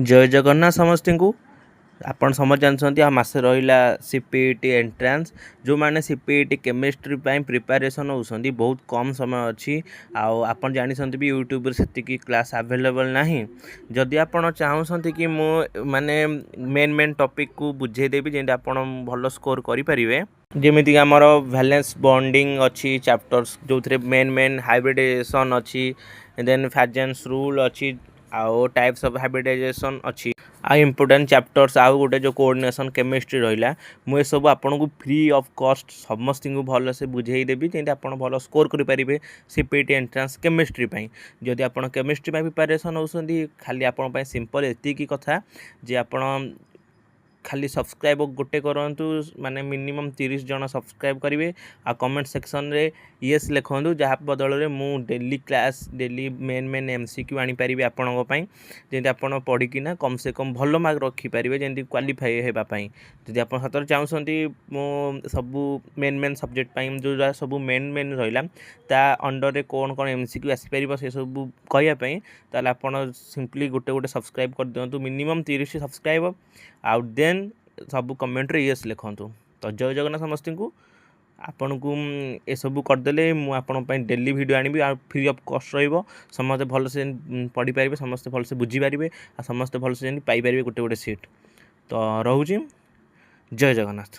जय जगन्नाथ समस्त को आपण समझ जानते आ मासे रहा सीपीटी एंट्रांस जो मैंने सीपीटी केमिस्ट्री प्रिपरेशन होती बहुत कम समय अच्छी आपन जानते भी यूट्यूब से क्लास अवेलेबल नहीं जदि आपण चाहते कि मु माने मेन टॉपिक को बुझेदेवी जमी आप भल स्कोर करेंगे जमीक आमर वैलेंस बॉन्डिंग अच्छी चैप्टर्स जो मेन हाइब्रिडाइजेशन अच्छी देन फैजेंस रूल अच्छी आउ टाइप्स ऑफ हाइब्रिडाइजेशन अच्छी आ इंपोर्टेंट चैप्टर्स आउ गोटे जो कोऑर्डिनेशन केमिस्ट्री रहा मुझे सब आपन को फ्री ऑफ कॉस्ट समस्त को भल से बुझेदेवी जमी आप भल स्कोर करेंगे सीपीटी एंट्रांस केमिस्ट्री जदि आप केमिस्ट्री प्रिपरेशन होती खाली आप सिंपल एतिकी कथा जे आपण खाली सब्सक्राइब गोटे करूँ माने मिनिमम 30 जन सब्सक्राइब करेंगे आ कमेंट सेक्शन रे येस लिखुँ जहाँ बदल में मु डेली क्लास डेली मेन एमसीक्यू आनीपारि आपंपाई जमी आप पढ़िकिना कम से कम भल मार्क रखिपारे जमी क्वालिफाई होगापाई जदि आप सतरे चाहते मो सबू मेन सब्जेक्ट जो सब मेन रहा ता अंडर कौन कौन एमसीक्यू आसीपर से सब कहवाई ताल आप सिंपली गोटे गोटे सब्सक्राइब कर दिंतु मिनिमम 30 सब्सक्राइब आउ देन सब कमेंट रे यस लिखंतु। तो जय जगन्नाथ समस्त को आपन को ए सब करदेले मुझे डेली वीडियो आनी आ फ्री ऑफ कॉस्ट रहिबो समस्त भल से पढ़ी पारे समस्त भल से बुझी पारे आ समस्त भल से पाई पारे गोटे गोटे सीट तो रोचे जय जगन्नाथ।